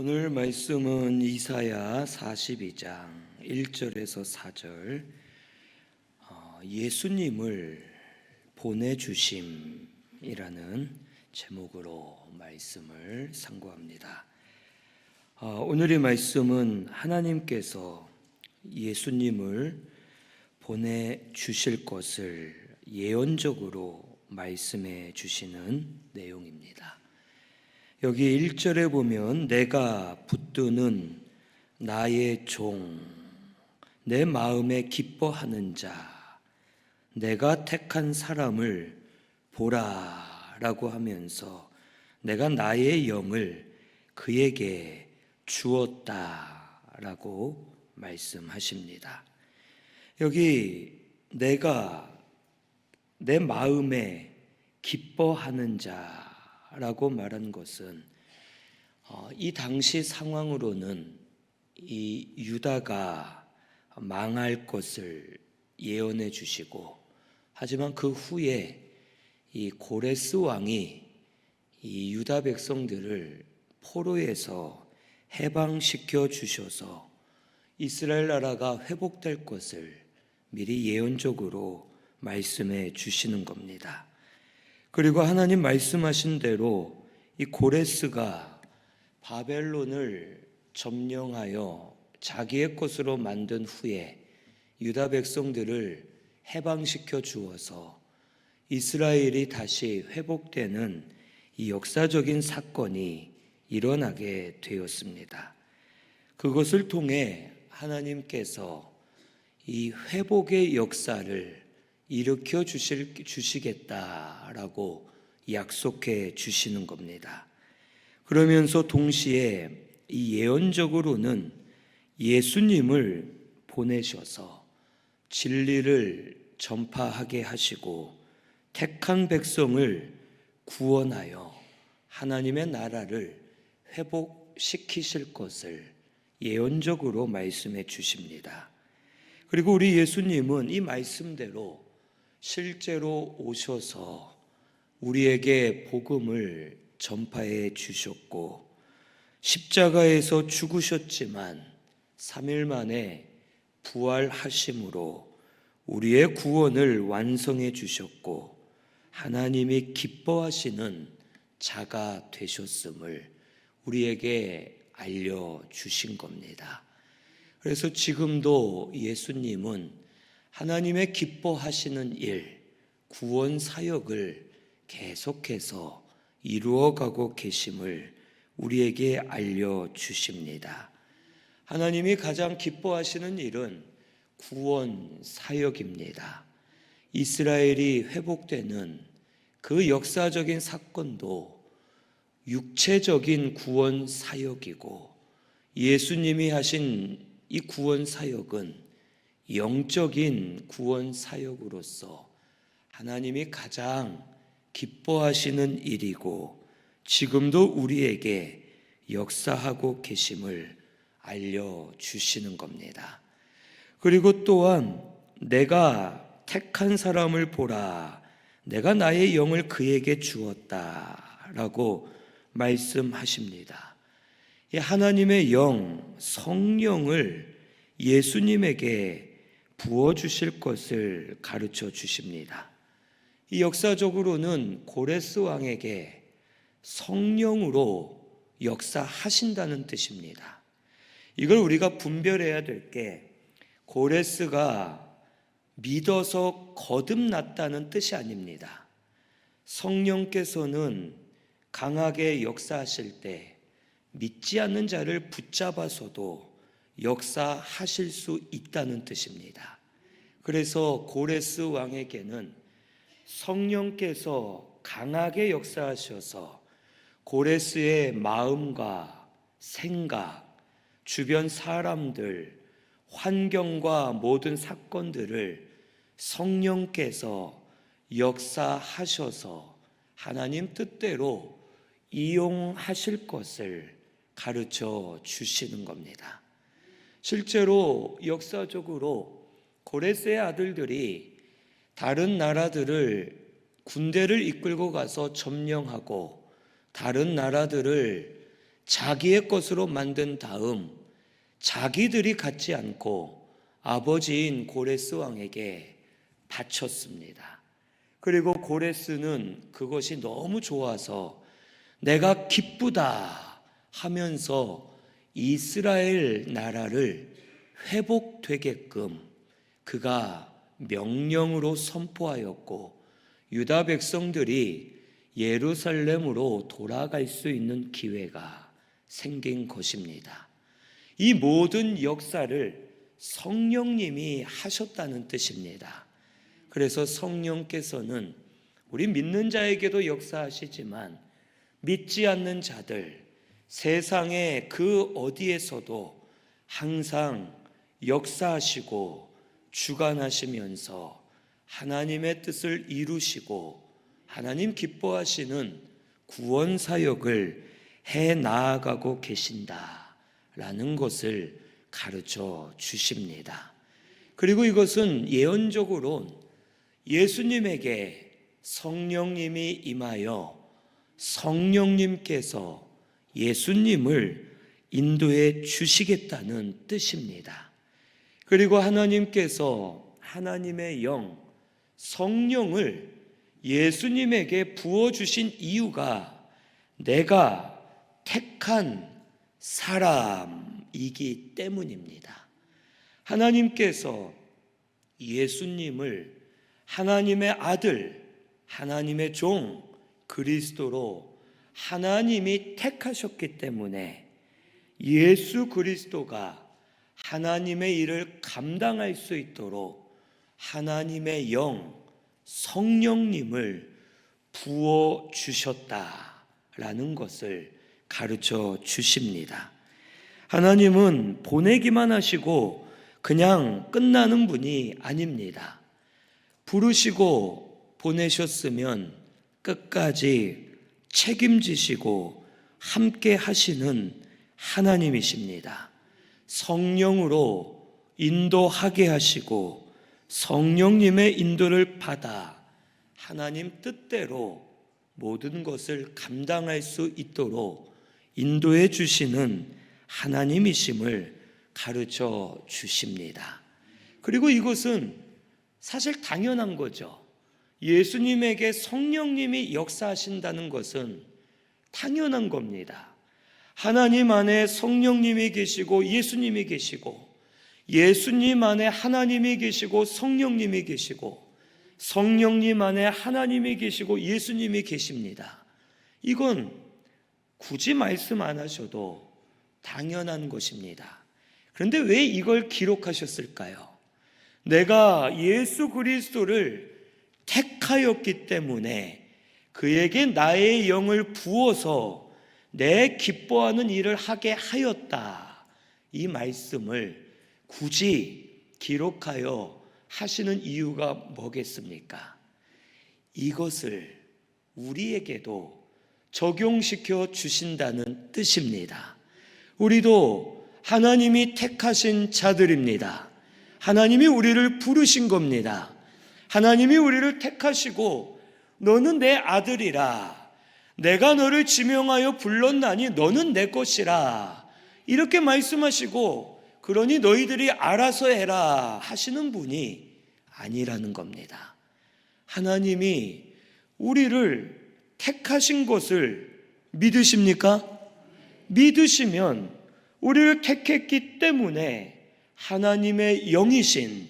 오늘 말씀은 이사야 42장 1절에서 4절, 예수님을 보내주심이라는 제목으로 말씀을 상고합니다. 오늘의 말씀은 하나님께서 예수님을 보내주실 것을 예언적으로 말씀해 주시는 내용입니다. 여기 1절에 보면 내가 붙드는 나의 종, 내 마음에 기뻐하는 자, 내가 택한 사람을 보라라고 하면서 내가 나의 영을 그에게 주었다라고 말씀하십니다. 여기 내가 내 마음에 기뻐하는 자 라고 말한 것은 이 당시 상황으로는 이 유다가 망할 것을 예언해 주시고, 하지만 그 후에 이 고레스 왕이 이 유다 백성들을 포로에서 해방시켜 주셔서 이스라엘 나라가 회복될 것을 미리 예언적으로 말씀해 주시는 겁니다. 그리고 하나님 말씀하신 대로 이 고레스가 바벨론을 점령하여 자기의 것으로 만든 후에 유다 백성들을 해방시켜 주어서 이스라엘이 다시 회복되는 이 역사적인 사건이 일어나게 되었습니다. 그것을 통해 하나님께서 이 회복의 역사를 일으켜 주시겠다라고 약속해 주시는 겁니다. 그러면서 동시에 이 예언적으로는 예수님을 보내셔서 진리를 전파하게 하시고 택한 백성을 구원하여 하나님의 나라를 회복시키실 것을 예언적으로 말씀해 주십니다. 그리고 우리 예수님은 이 말씀대로 실제로 오셔서 우리에게 복음을 전파해 주셨고, 십자가에서 죽으셨지만 3일 만에 부활하심으로 우리의 구원을 완성해 주셨고, 하나님이 기뻐하시는 자가 되셨음을 우리에게 알려주신 겁니다. 그래서 지금도 예수님은 하나님의 기뻐하시는 일, 구원 사역을 계속해서 이루어가고 계심을 우리에게 알려주십니다. 하나님이 가장 기뻐하시는 일은 구원 사역입니다. 이스라엘이 회복되는 그 역사적인 사건도 육체적인 구원 사역이고, 예수님이 하신 이 구원 사역은 영적인 구원 사역으로서 하나님이 가장 기뻐하시는 일이고, 지금도 우리에게 역사하고 계심을 알려주시는 겁니다. 그리고 또한 내가 택한 사람을 보라, 내가 나의 영을 그에게 주었다라고 말씀하십니다. 이 하나님의 영, 성령을 예수님에게 부어주실 것을 가르쳐 주십니다. 이 역사적으로는 고레스 왕에게 성령으로 역사하신다는 뜻입니다. 이걸 우리가 분별해야 될 게, 고레스가 믿어서 거듭났다는 뜻이 아닙니다. 성령께서는 강하게 역사하실 때 믿지 않는 자를 붙잡아서도 역사하실 수 있다는 뜻입니다. 그래서 고레스 왕에게는 성령께서 강하게 역사하셔서 고레스의 마음과 생각, 주변 사람들, 환경과 모든 사건들을 성령께서 역사하셔서 하나님 뜻대로 이용하실 것을 가르쳐 주시는 겁니다. 실제로 역사적으로 고레스의 아들들이 다른 나라들을 군대를 이끌고 가서 점령하고 다른 나라들을 자기의 것으로 만든 다음 자기들이 갖지 않고 아버지인 고레스 왕에게 바쳤습니다. 그리고 고레스는 그것이 너무 좋아서 내가 기쁘다 하면서 이스라엘 나라를 회복되게끔 그가 명령으로 선포하였고 유다 백성들이 예루살렘으로 돌아갈 수 있는 기회가 생긴 것입니다. 이 모든 역사를 성령님이 하셨다는 뜻입니다. 그래서 성령께서는 우리 믿는 자에게도 역사하시지만 믿지 않는 자들, 세상의 그 어디에서도 항상 역사하시고 주관하시면서 하나님의 뜻을 이루시고 하나님 기뻐하시는 구원 사역을 해 나아가고 계신다라는 것을 가르쳐 주십니다. 그리고 이것은 예언적으로 예수님에게 성령님이 임하여 성령님께서 예수님을 인도해 주시겠다는 뜻입니다. 그리고 하나님께서 하나님의 영, 성령을 예수님에게 부어주신 이유가 내가 택한 사람이기 때문입니다. 하나님께서 예수님을 하나님의 아들, 하나님의 종, 그리스도로 하나님이 택하셨기 때문에 예수 그리스도가 하나님의 일을 감당할 수 있도록 하나님의 영, 성령님을 부어주셨다라는 것을 가르쳐 주십니다. 하나님은 보내기만 하시고 그냥 끝나는 분이 아닙니다. 부르시고 보내셨으면 끝까지 책임지시고 함께 하시는 하나님이십니다. 성령으로 인도하게 하시고 성령님의 인도를 받아 하나님 뜻대로 모든 것을 감당할 수 있도록 인도해 주시는 하나님이심을 가르쳐 주십니다. 그리고 이것은 사실 당연한 거죠. 예수님에게 성령님이 역사하신다는 것은 당연한 겁니다. 하나님 안에 성령님이 계시고 예수님이 계시고 예수님 안에 하나님이 계시고 성령님이 계시고 성령님 안에 하나님이 계시고 예수님이 계십니다. 이건 굳이 말씀 안 하셔도 당연한 것입니다. 그런데 왜 이걸 기록하셨을까요? 내가 예수 그리스도를 택하였기 때문에 그에게 나의 영을 부어서 내 기뻐하는 일을 하게 하였다. 이 말씀을 굳이 기록하여 하시는 이유가 뭐겠습니까? 이것을 우리에게도 적용시켜 주신다는 뜻입니다. 우리도 하나님이 택하신 자들입니다. 하나님이 우리를 부르신 겁니다. 하나님이 우리를 택하시고 너는 내 아들이라, 내가 너를 지명하여 불렀나니 너는 내 것이라 이렇게 말씀하시고 그러니 너희들이 알아서 해라 하시는 분이 아니라는 겁니다. 하나님이 우리를 택하신 것을 믿으십니까? 믿으시면 우리를 택했기 때문에 하나님의 영이신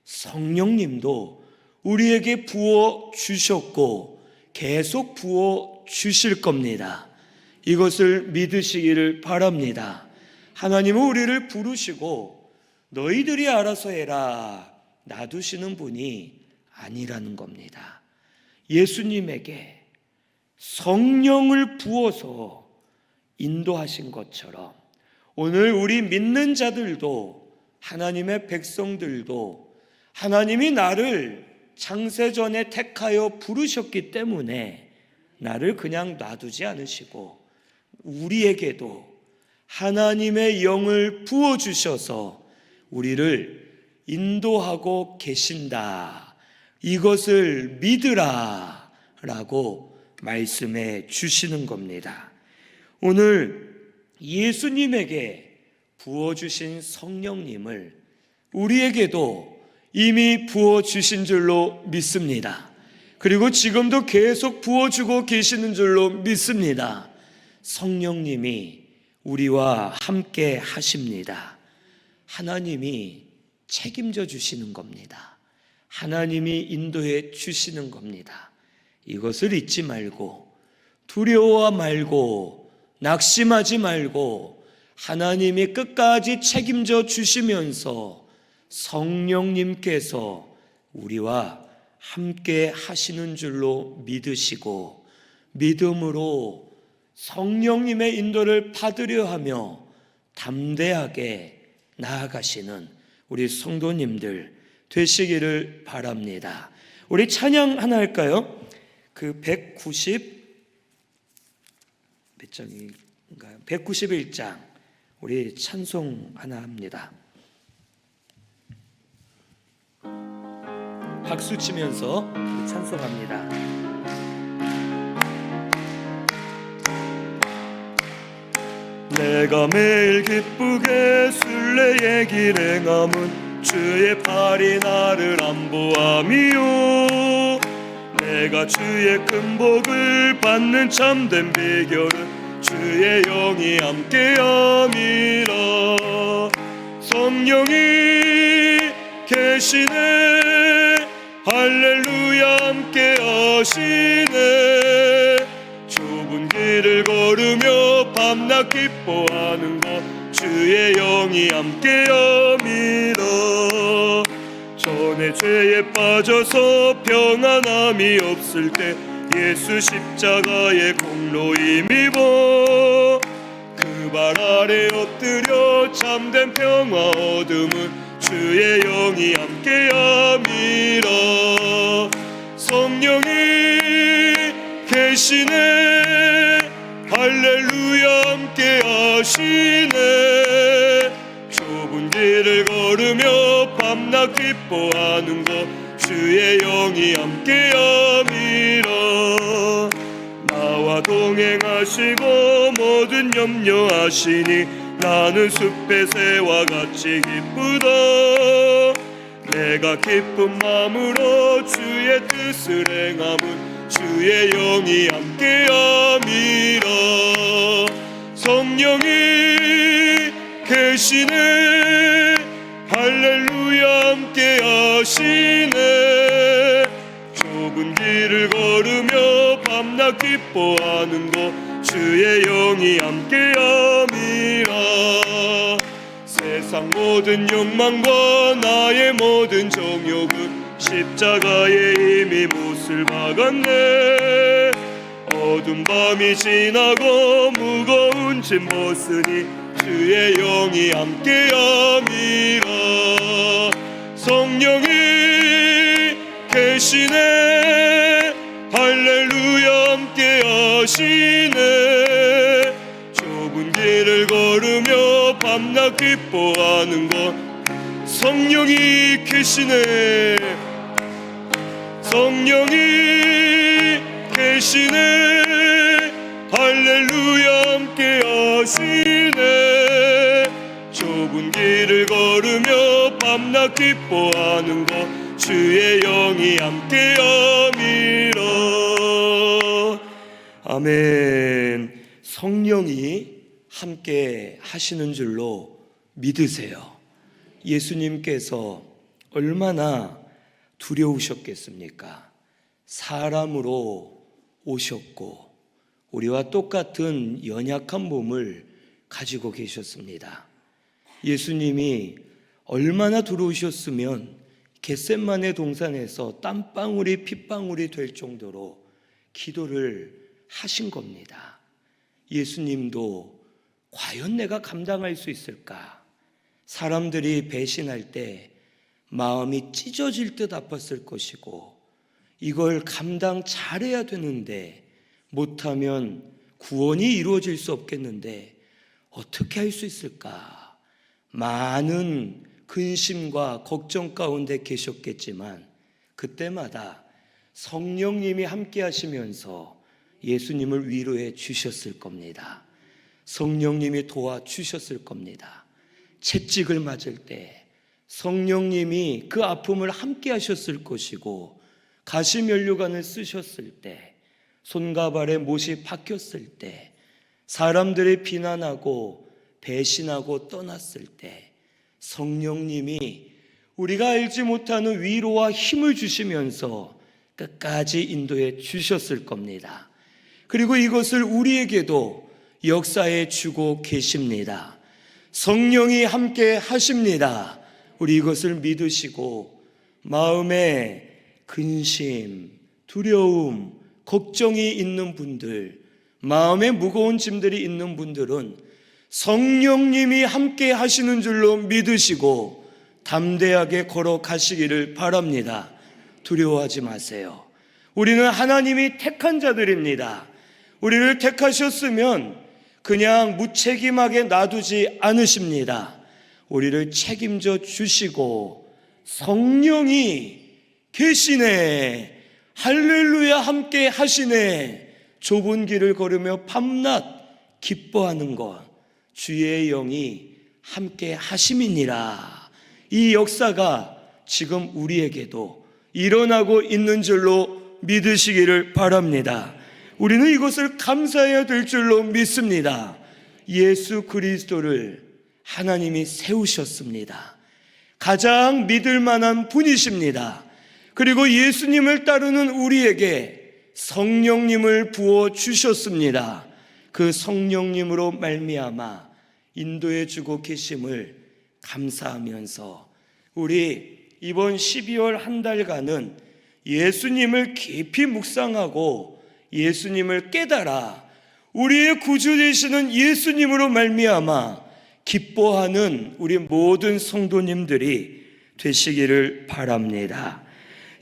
성령님도 우리에게 부어 주셨고 계속 부어 주실 겁니다. 이것을 믿으시기를 바랍니다. 하나님은 우리를 부르시고 너희들이 알아서 해라 놔두시는 분이 아니라는 겁니다. 예수님에게 성령을 부어서 인도하신 것처럼 오늘 우리 믿는 자들도 하나님의 백성들도 하나님이 나를 창세전에 택하여 부르셨기 때문에 나를 그냥 놔두지 않으시고 우리에게도 하나님의 영을 부어주셔서 우리를 인도하고 계신다. 이것을 믿으라 라고 말씀해 주시는 겁니다. 오늘 예수님에게 부어주신 성령님을 우리에게도 이미 부어주신 줄로 믿습니다. 그리고 지금도 계속 부어주고 계시는 줄로 믿습니다. 성령님이 우리와 함께 하십니다. 하나님이 책임져 주시는 겁니다. 하나님이 인도해 주시는 겁니다. 이것을 잊지 말고, 두려워 말고, 낙심하지 말고, 하나님이 끝까지 책임져 주시면서 성령님께서 우리와 함께 하시는 줄로 믿으시고, 믿음으로 성령님의 인도를 받으려 하며 담대하게 나아가시는 우리 성도님들 되시기를 바랍니다. 우리 찬양 하나 할까요? 그 191장 우리 찬송 하나 합니다. 박수 치면서 찬송합니다. 내가 매일 기쁘게 순례의 길 행함은 주의 팔이 나를 안보함이요, 내가 주의 큰 복을 받는 참된 비결은 주의 영이 함께함이라. 성령이 계시네, 할렐루야 함께 하시네. 좁은 길을 걸으며 밤낮 기뻐하는 것 주의 영이 함께함이라. 전에 죄에 빠져서 평안함이 없을 때 예수 십자가의 공로 힘입어 그 발 아래 엎드려 참된 평화 얻음은 주의 영이 함께함이라. 성령이 계시네, 할렐루야 함께 하시네. 좁은 길을 걸으며 밤낮 기뻐하는 것 주의 영이 함께함이라. 나와 동행하시고 모든 염려하시니 나는 숲의 새와 같이 기쁘다. 내가 기쁜 마음으로 주의 뜻을 행함은 주의 영이 함께함이라. 성령이 계시네, 할렐루야 함께 하시네. 좁은 길을 걸으며 밤낮 기뻐하는 것 주의 영이 함께함이라. 세상 모든 욕망과 나의 모든 정욕은 십자가에 이미 못을 박았네. 어두운 밤이 지나고 무거운 짐 벗으니 주의 영이 함께함이라. 성령이 계시네, 할렐루야 함께 하시네. 좁은 길을 걸으며 밤낮 기뻐하는 것 성령이 계시네, 성령이 계시네, 할렐루야 함께 하시네. 좁은 길을 걸으며 밤낮 기뻐하는 것 주의 영이 함께함이라. 아멘. 성령이 함께 하시는 줄로 믿으세요. 예수님께서 얼마나 두려우셨겠습니까? 사람으로 오셨고 우리와 똑같은 연약한 몸을 가지고 계셨습니다. 예수님이 얼마나 두려우셨으면 겟세마네 동산에서 땀방울이 핏방울이 될 정도로 기도를 하신 겁니다. 예수님도 과연 내가 감당할 수 있을까? 사람들이 배신할 때 마음이 찢어질 듯 아팠을 것이고 이걸 감당 잘해야 되는데 못하면 구원이 이루어질 수 없겠는데 어떻게 할 수 있을까? 많은 근심과 걱정 가운데 계셨겠지만 그때마다 성령님이 함께 하시면서 예수님을 위로해 주셨을 겁니다. 성령님이 도와주셨을 겁니다. 채찍을 맞을 때 성령님이 그 아픔을 함께 하셨을 것이고, 가시면류관을 쓰셨을 때, 손과 발에 못이 박혔을 때, 사람들이 비난하고 배신하고 떠났을 때 성령님이 우리가 알지 못하는 위로와 힘을 주시면서 끝까지 인도해 주셨을 겁니다. 그리고 이것을 우리에게도 역사해 주고 계십니다. 성령이 함께 하십니다. 우리 이것을 믿으시고 마음에 근심, 두려움, 걱정이 있는 분들, 마음에 무거운 짐들이 있는 분들은 성령님이 함께 하시는 줄로 믿으시고 담대하게 걸어가시기를 바랍니다. 두려워하지 마세요. 우리는 하나님이 택한 자들입니다. 우리를 택하셨으면 그냥 무책임하게 놔두지 않으십니다. 우리를 책임져 주시고 성령이 계시네, 할렐루야 함께 하시네, 좁은 길을 걸으며 밤낮 기뻐하는 것, 주의 영이 함께 하심이니라. 이 역사가 지금 우리에게도 일어나고 있는 줄로 믿으시기를 바랍니다. 우리는 이것을 감사해야 될 줄로 믿습니다. 예수 그리스도를 하나님이 세우셨습니다. 가장 믿을 만한 분이십니다. 그리고 예수님을 따르는 우리에게 성령님을 부어 주셨습니다. 그 성령님으로 말미암아 인도해 주고 계심을 감사하면서 우리 이번 12월 한 달간은 예수님을 깊이 묵상하고 예수님을 깨달아 우리의 구주 되시는 예수님으로 말미암아 기뻐하는 우리 모든 성도님들이 되시기를 바랍니다.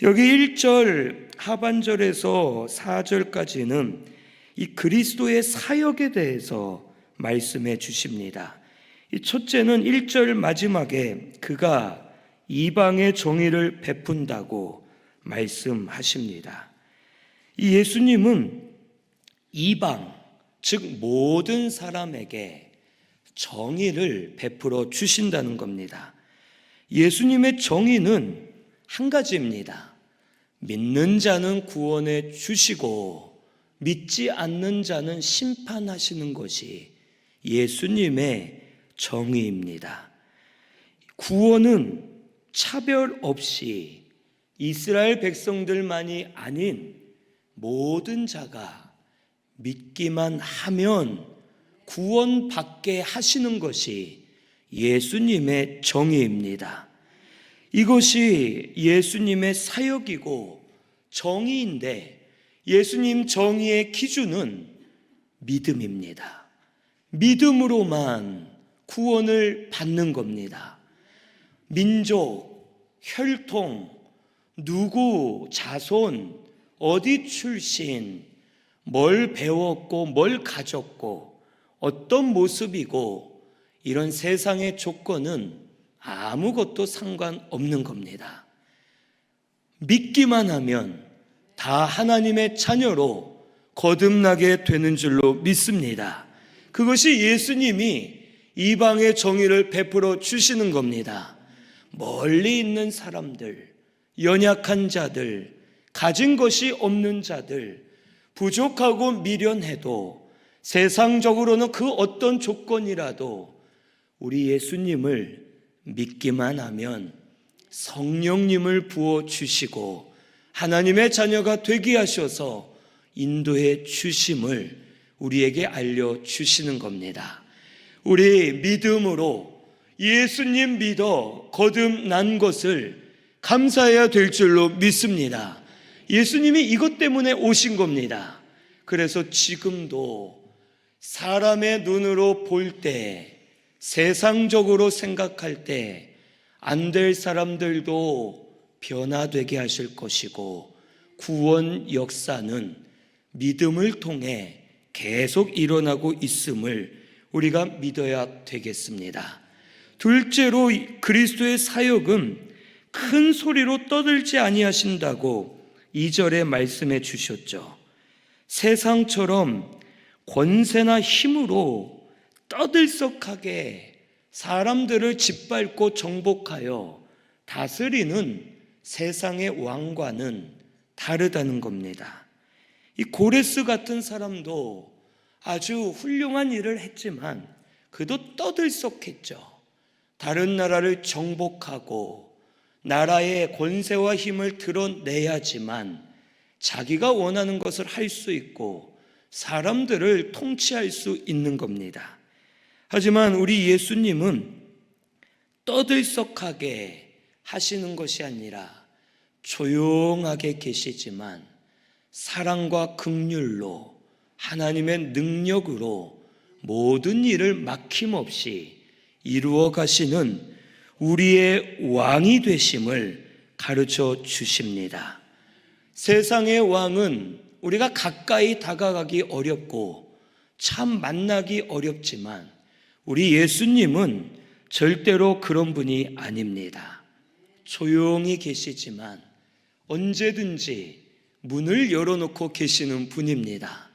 여기 1절 하반절에서 4절까지는 이 그리스도의 사역에 대해서 말씀해 주십니다. 이 첫째는 1절 마지막에 그가 이방의 정의를 베푼다고 말씀하십니다. 이 예수님은 이방, 즉 모든 사람에게 정의를 베풀어 주신다는 겁니다. 예수님의 정의는 한 가지입니다. 믿는 자는 구원해 주시고 믿지 않는 자는 심판하시는 것이 예수님의 정의입니다. 구원은 차별 없이 이스라엘 백성들만이 아닌 모든 자가 믿기만 하면 구원받게 하시는 것이 예수님의 정의입니다. 이것이 예수님의 사역이고 정의인데 예수님 정의의 기준은 믿음입니다. 믿음으로만 구원을 받는 겁니다. 민족, 혈통, 누구, 자손, 어디 출신, 뭘 배웠고 뭘 가졌고 어떤 모습이고 이런 세상의 조건은 아무것도 상관없는 겁니다. 믿기만 하면 다 하나님의 자녀로 거듭나게 되는 줄로 믿습니다. 그것이 예수님이 이방의 정의를 베풀어 주시는 겁니다. 멀리 있는 사람들, 연약한 자들, 가진 것이 없는 자들, 부족하고 미련해도 세상적으로는 그 어떤 조건이라도 우리 예수님을 믿기만 하면 성령님을 부어 주시고 하나님의 자녀가 되게 하셔서 인도해 주심을 우리에게 알려주시는 겁니다. 우리 믿음으로 예수님 믿어 거듭난 것을 감사해야 될 줄로 믿습니다. 예수님이 이것 때문에 오신 겁니다. 그래서 지금도 사람의 눈으로 볼 때, 세상적으로 생각할 때 안 될 사람들도 변화되게 하실 것이고 구원 역사는 믿음을 통해 계속 일어나고 있음을 우리가 믿어야 되겠습니다. 둘째로 그리스도의 사역은 큰 소리로 떠들지 아니하신다고 2절에 말씀해 주셨죠. 세상처럼 권세나 힘으로 떠들썩하게 사람들을 짓밟고 정복하여 다스리는 세상의 왕과는 다르다는 겁니다. 이 고레스 같은 사람도 아주 훌륭한 일을 했지만 그도 떠들썩했죠. 다른 나라를 정복하고 나라의 권세와 힘을 드러내야지만 자기가 원하는 것을 할 수 있고 사람들을 통치할 수 있는 겁니다. 하지만 우리 예수님은 떠들썩하게 하시는 것이 아니라 조용하게 계시지만 사랑과 긍휼로 하나님의 능력으로 모든 일을 막힘없이 이루어 가시는 우리의 왕이 되심을 가르쳐 주십니다. 세상의 왕은 우리가 가까이 다가가기 어렵고 참 만나기 어렵지만 우리 예수님은 절대로 그런 분이 아닙니다. 조용히 계시지만 언제든지 문을 열어놓고 계시는 분입니다.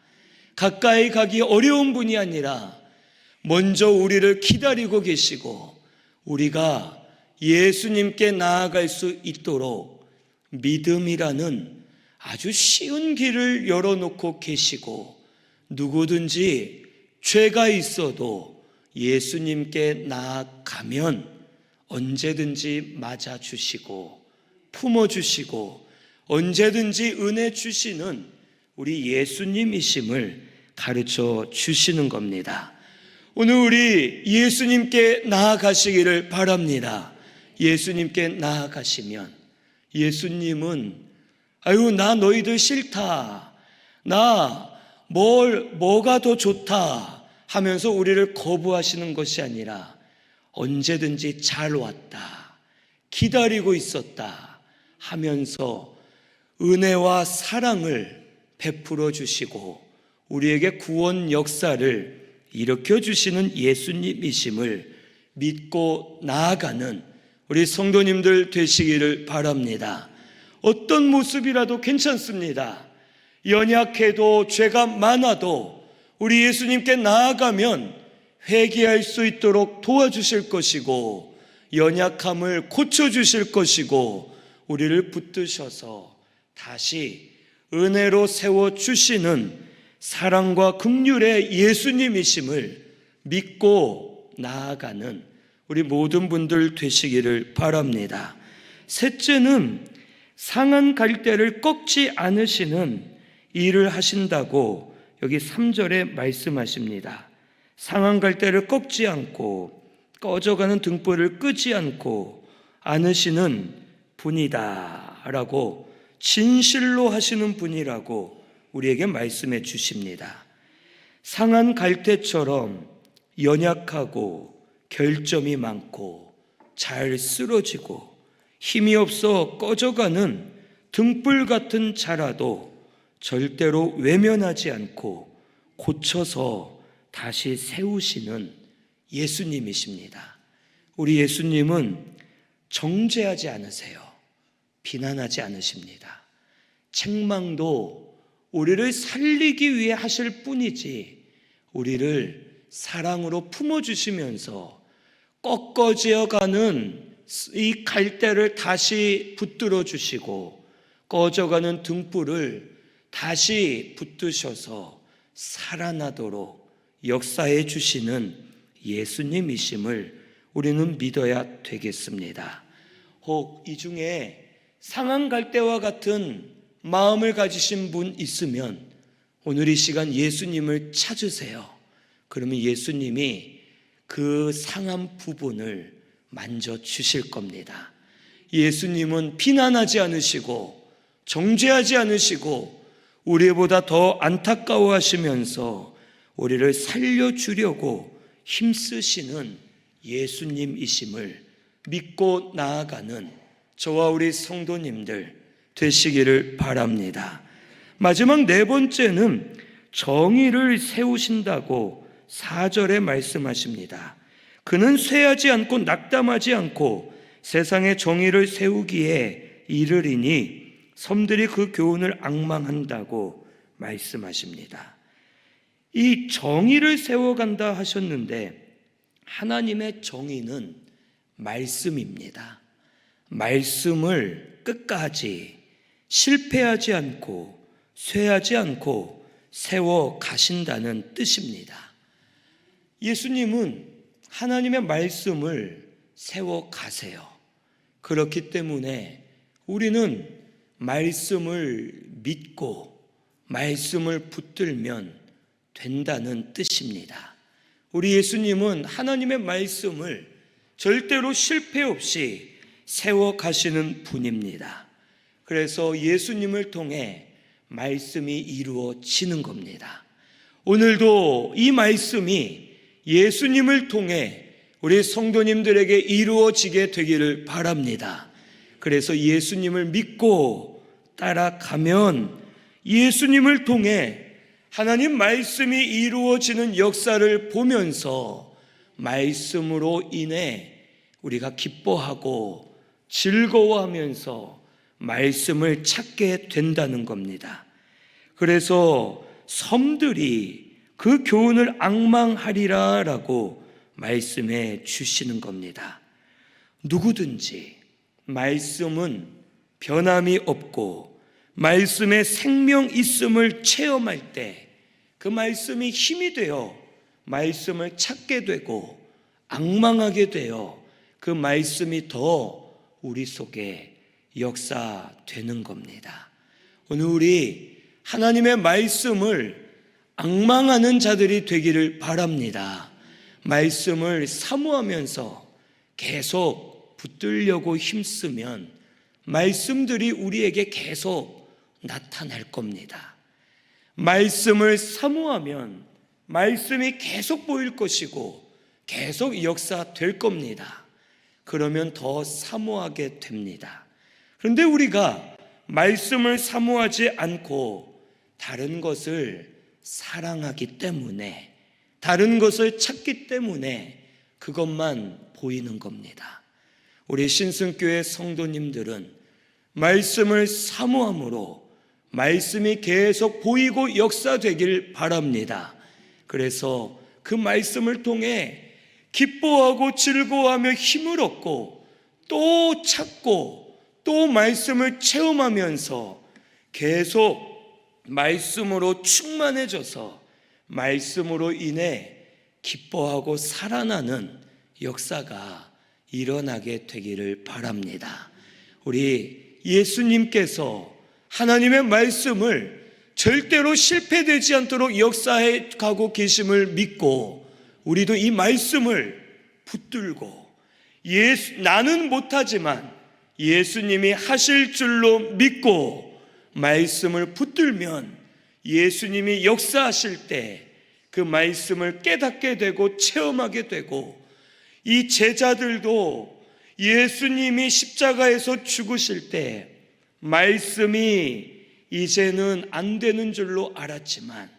가까이 가기 어려운 분이 아니라 먼저 우리를 기다리고 계시고 우리가 예수님께 나아갈 수 있도록 믿음이라는 아주 쉬운 길을 열어놓고 계시고 누구든지 죄가 있어도 예수님께 나아가면 언제든지 맞아주시고 품어주시고 언제든지 은혜 주시는 우리 예수님이심을 가르쳐 주시는 겁니다. 오늘 우리 예수님께 나아가시기를 바랍니다. 예수님께 나아가시면 예수님은 아유 나 너희들 싫다, 나 뭐가 더 좋다 하면서 우리를 거부하시는 것이 아니라 언제든지 잘 왔다, 기다리고 있었다 하면서 은혜와 사랑을 베풀어 주시고 우리에게 구원 역사를 일으켜 주시는 예수님이심을 믿고 나아가는 우리 성도님들 되시기를 바랍니다. 어떤 모습이라도 괜찮습니다. 연약해도 죄가 많아도 우리 예수님께 나아가면 회개할 수 있도록 도와주실 것이고 연약함을 고쳐주실 것이고 우리를 붙드셔서 다시 은혜로 세워주시는 사랑과 긍휼의 예수님이심을 믿고 나아가는 우리 모든 분들 되시기를 바랍니다. 셋째는 상한 갈대를 꺾지 않으시는 일을 하신다고 여기 3절에 말씀하십니다. 상한 갈대를 꺾지 않고 꺼져가는 등불을 끄지 않으시는 분이다 라고 진실로 하시는 분이라고 우리에게 말씀해 주십니다. 상한 갈대처럼 연약하고 결점이 많고 잘 쓰러지고 힘이 없어 꺼져가는 등불 같은 자라도 절대로 외면하지 않고 고쳐서 다시 세우시는 예수님이십니다. 우리 예수님은 정죄하지 않으세요. 비난하지 않으십니다. 책망도 우리를 살리기 위해 하실 뿐이지 우리를 사랑으로 품어주시면서 꺾어지어가는 이 갈대를 다시 붙들어 주시고 꺼져가는 등불을 다시 붙드셔서 살아나도록 역사해 주시는 예수님이심을 우리는 믿어야 되겠습니다. 혹 이 중에 상한 갈대와 같은 마음을 가지신 분 있으면 오늘 이 시간 예수님을 찾으세요. 그러면 예수님이 그 상한 부분을 만져주실 겁니다. 예수님은 비난하지 않으시고 정죄하지 않으시고 우리보다 더 안타까워하시면서 우리를 살려주려고 힘쓰시는 예수님이심을 믿고 나아가는 저와 우리 성도님들 되시기를 바랍니다. 마지막 네 번째는 정의를 세우신다고 4절에 말씀하십니다. 그는 쇠하지 않고 낙담하지 않고 세상의 정의를 세우기에 이르리니 섬들이 그 교훈을 앙망한다고 말씀하십니다. 이 정의를 세워간다 하셨는데 하나님의 정의는 말씀입니다. 말씀을 끝까지 실패하지 않고 쇠하지 않고 세워 가신다는 뜻입니다. 예수님은 하나님의 말씀을 세워 가세요. 그렇기 때문에 우리는 말씀을 믿고 말씀을 붙들면 된다는 뜻입니다. 우리 예수님은 하나님의 말씀을 절대로 실패 없이 세워 가시는 분입니다. 그래서 예수님을 통해 말씀이 이루어지는 겁니다. 오늘도 이 말씀이 예수님을 통해 우리 성도님들에게 이루어지게 되기를 바랍니다. 그래서 예수님을 믿고 따라가면 예수님을 통해 하나님 말씀이 이루어지는 역사를 보면서 말씀으로 인해 우리가 기뻐하고 즐거워하면서 말씀을 찾게 된다는 겁니다. 그래서 섬들이 그 교훈을 앙망하리라 라고 말씀해 주시는 겁니다. 누구든지 말씀은 변함이 없고 말씀의 생명 있음을 체험할 때 그 말씀이 힘이 되어 말씀을 찾게 되고 앙망하게 되어 그 말씀이 더 우리 속에 역사되는 겁니다. 오늘 우리 하나님의 말씀을 앙망하는 자들이 되기를 바랍니다. 말씀을 사모하면서 계속 붙들려고 힘쓰면 말씀들이 우리에게 계속 나타날 겁니다. 말씀을 사모하면 말씀이 계속 보일 것이고 계속 역사될 겁니다. 그러면 더 사모하게 됩니다. 그런데 우리가 말씀을 사모하지 않고 다른 것을 사랑하기 때문에, 다른 것을 찾기 때문에 그것만 보이는 겁니다. 우리 신승교회 성도님들은 말씀을 사모함으로 말씀이 계속 보이고 역사되길 바랍니다. 그래서 그 말씀을 통해 기뻐하고 즐거워하며 힘을 얻고 또 찾고 또 말씀을 체험하면서 계속 말씀으로 충만해져서 말씀으로 인해 기뻐하고 살아나는 역사가 일어나게 되기를 바랍니다. 우리 예수님께서 하나님의 말씀을 절대로 실패되지 않도록 역사해 가고 계심을 믿고 우리도 이 말씀을 붙들고 나는 못하지만 예수님이 하실 줄로 믿고 말씀을 붙들면 예수님이 역사하실 때 그 말씀을 깨닫게 되고 체험하게 되고 이 제자들도 예수님이 십자가에서 죽으실 때 말씀이 이제는 안 되는 줄로 알았지만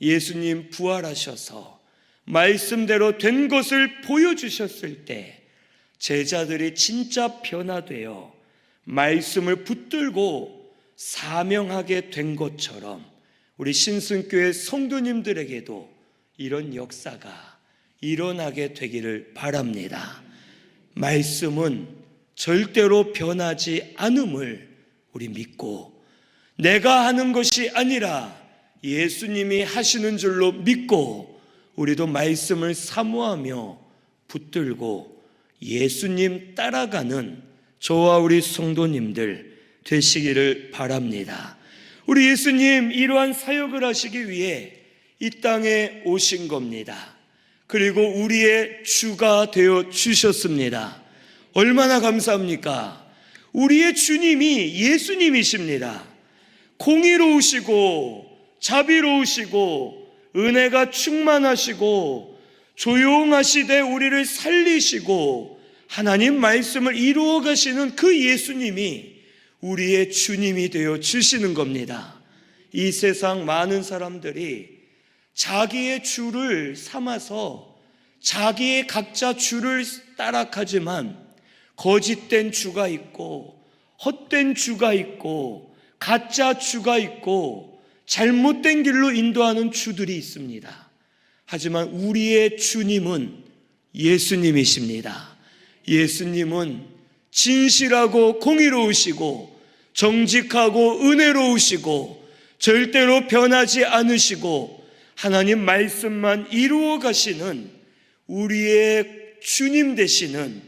예수님 부활하셔서 말씀대로 된 것을 보여주셨을 때 제자들이 진짜 변화되어 말씀을 붙들고 사명하게 된 것처럼 우리 신승교회 성도님들에게도 이런 역사가 일어나게 되기를 바랍니다. 말씀은 절대로 변하지 않음을 우리 믿고 내가 하는 것이 아니라 예수님이 하시는 줄로 믿고 우리도 말씀을 사모하며 붙들고 예수님 따라가는 저와 우리 성도님들 되시기를 바랍니다. 우리 예수님 이러한 사역을 하시기 위해 이 땅에 오신 겁니다. 그리고 우리의 주가 되어 주셨습니다. 얼마나 감사합니까? 우리의 주님이 예수님이십니다. 공의로우시고 자비로우시고 은혜가 충만하시고 조용하시되 우리를 살리시고 하나님 말씀을 이루어 가시는 그 예수님이 우리의 주님이 되어 주시는 겁니다. 이 세상 많은 사람들이 자기의 주를 삼아서 자기의 각자 주를 따라가지만 거짓된 주가 있고 헛된 주가 있고 가짜 주가 있고 잘못된 길로 인도하는 주들이 있습니다. 하지만 우리의 주님은 예수님이십니다. 예수님은 진실하고 공의로우시고 정직하고 은혜로우시고 절대로 변하지 않으시고 하나님 말씀만 이루어 가시는 우리의 주님 되시는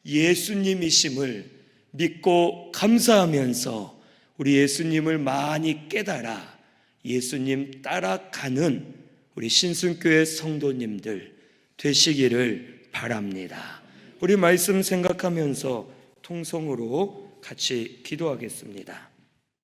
예수님이심을 믿고 감사하면서 우리 예수님을 많이 깨달아 예수님 따라가는 우리 신순교회 성도님들 되시기를 바랍니다. 우리 말씀 생각하면서 통성으로 같이 기도하겠습니다.